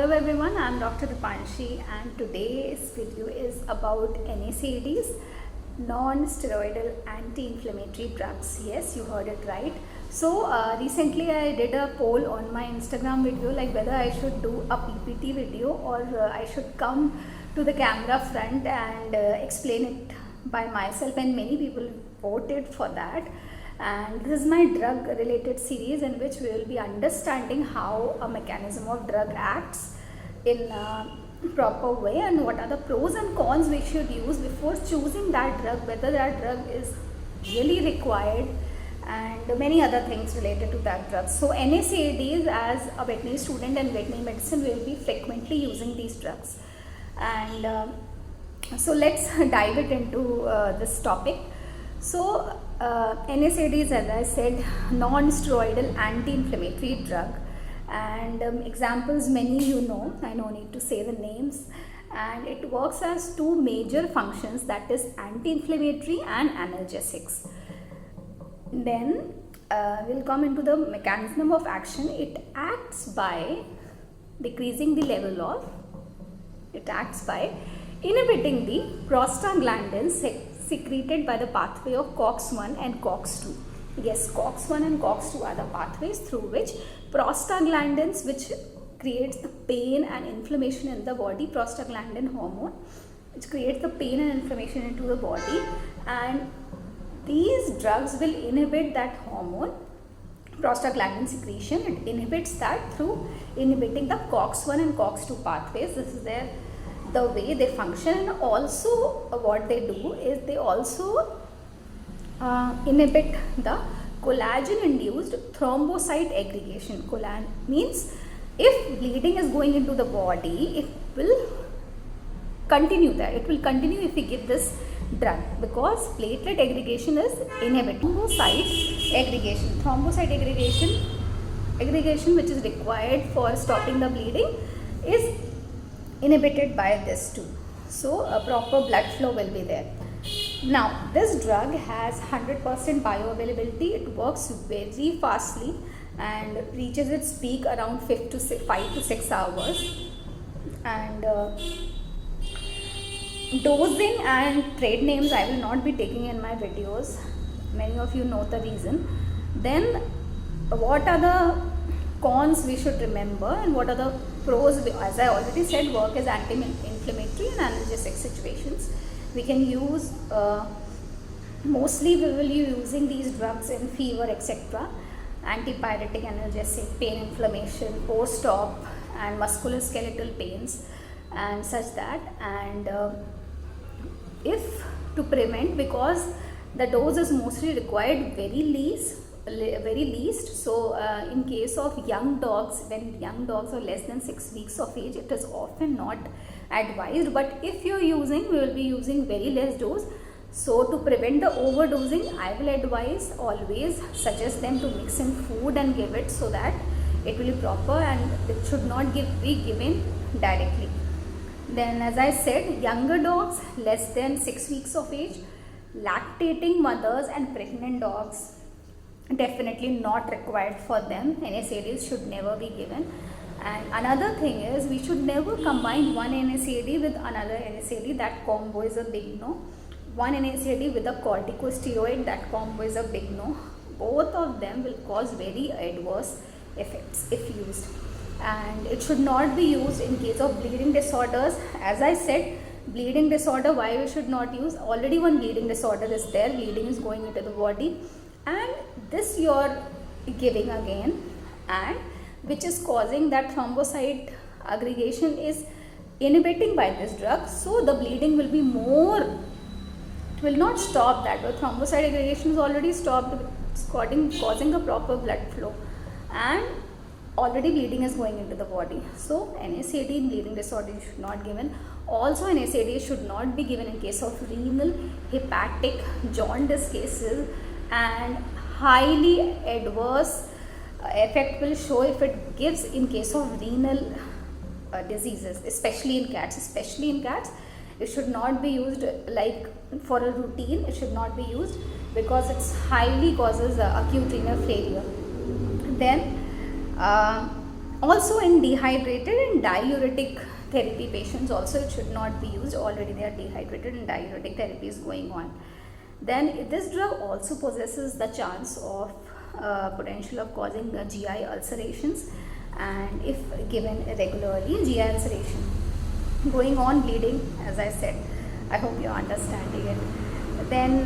Hello everyone, I am Dr. Dipanshi and today's video is about NSAIDs, non-steroidal anti-inflammatory drugs. Yes, you heard it right. So recently I did a poll on my Instagram video like whether I should do a PPT video or I should come to the camera front and explain it by myself, and many people voted for that. And this is my drug related series in which we will be understanding how a mechanism of drug acts in a proper way and what are the pros and cons we should use before choosing that drug, whether that drug is really required, and many other things related to that drug. So NSAIDs, as a veterinary student and veterinary medicine, will be frequently using these drugs. And so let's dive it into this topic. So NSAID is, as I said, non-steroidal anti-inflammatory drug, and examples many you know, I no need to say the names, and it works as two major functions, that is anti-inflammatory and analgesics. Then we'll come into the mechanism of action. It acts by decreasing the level of, it acts by inhibiting the prostaglandins secreted by the pathway of COX-1 and COX-2. Yes, COX-1 and COX-2 are the pathways through which prostaglandins, which creates the pain and inflammation in the body, prostaglandin hormone, which creates the pain and inflammation into the body, and these drugs will inhibit that hormone, prostaglandin secretion. It inhibits that through inhibiting the COX-1 and COX-2 pathways. This is the way they function, and also what they do is they also inhibit the collagen induced thrombocyte aggregation. Collagen means if bleeding is going into the body, it will continue there. It will continue if we give this drug, because platelet aggregation is inhibited. Thrombocyte aggregation which is required for stopping the bleeding is inhibited by this too. So a proper blood flow will be there. Now this drug has 100% bioavailability. It works very fastly and reaches its peak around 5 to 6 hours. And dosing and trade names I will not be taking in my videos. Many of you know the reason. Then what are the cons we should remember and what are the pros? As I already said, work as anti-inflammatory and analgesic situations. We can use, mostly we will be using these drugs in fever, etc. Antipyretic, analgesic, pain, inflammation, post-op and musculoskeletal pains and such that. And if to prevent, because the dose is mostly required very least, so in case of young dogs, when young dogs are less than 6 weeks of age, it is often not advised, but if you are using, we will be using very less dose. So to prevent the overdosing, I will advise, always suggest them to mix in food and give it, so that it will be proper and it should not be given directly. Then, as I said, younger dogs less than 6 weeks of age, lactating mothers and pregnant dogs, definitely not required for them. NSAIDs should never be given. And another thing is, we should never combine one NSAID with another NSAID. That combo is a big no. One NSAID with a corticosteroid, that combo is a big no. Both of them will cause very adverse effects if used. And it should not be used in case of bleeding disorders. As I said, bleeding disorder, why we should not use? Already one bleeding disorder is there, bleeding is going into the body, and this you are giving again, and which is causing that thrombocyte aggregation is inhibiting by this drug, so the bleeding will be more, it will not stop that. The thrombocyte aggregation is already stopped, it's causing a proper blood flow, and already bleeding is going into the body. So NSAID in bleeding disorder you should not given. Also NSAID should not be given in case of renal, hepatic, jaundice cases, and highly adverse effect will show if it gives in case of renal diseases, especially in cats. It should not be used like for a routine. It should not be used because it highly causes acute renal failure. Then Also in dehydrated and diuretic therapy patients also it should not be used. Already they are dehydrated and diuretic therapy is going on. Then this drug also possesses the chance of potential of causing GI ulcerations, and if given regularly, GI ulceration going on, bleeding, as I said. I hope you're understanding it. Then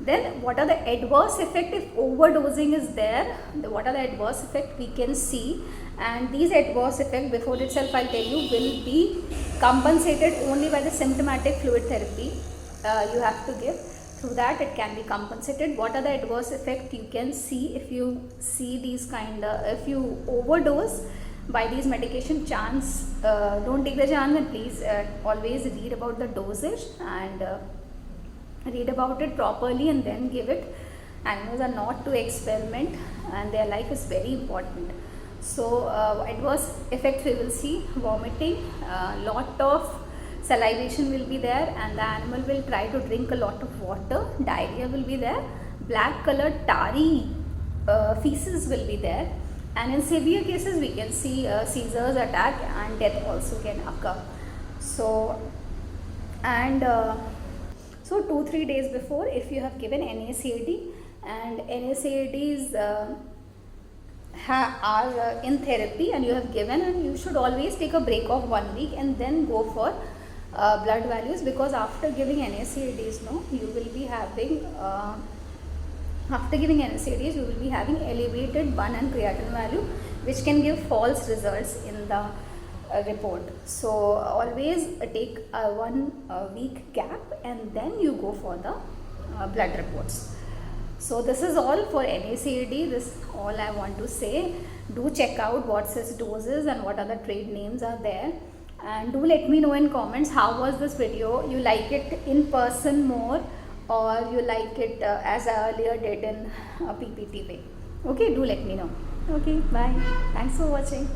then what are the adverse effect if overdosing is there? What are the adverse effect we can see, and these adverse effect before itself I'll tell you will be compensated only by the symptomatic fluid therapy you have to give. Through that it can be compensated. What are the adverse effect you can see if you see these if you overdose by these medication? Chance, don't take the chance, and please always read about the dosage and read about it properly and then give it. Animals are not to experiment and their life is very important. So adverse effects we will see: vomiting, lot of salivation will be there, and the animal will try to drink a lot of water. Diarrhea will be there, black colored tarry feces will be there, and in severe cases we can see seizures, attack, and death also can occur. So and so 2-3 days before, if you have given NSAID and NSAIDs are in therapy and you have given, and you should always take a break of 1 week and then go for blood values, because after giving NSAIDs, you will be having after giving NSAIDs you will be having elevated BUN and creatinine value, which can give false results in the report. So always take a 1 week gap and then you go for the blood reports. So this is all for NSAID. This is all I want to say. Do check out what's its doses and what other trade names are there, and do let me know in comments how was this video. You like it in person more, or you like it as I earlier did in PPT way. Okay, do let me know. Okay, bye. Thanks for watching.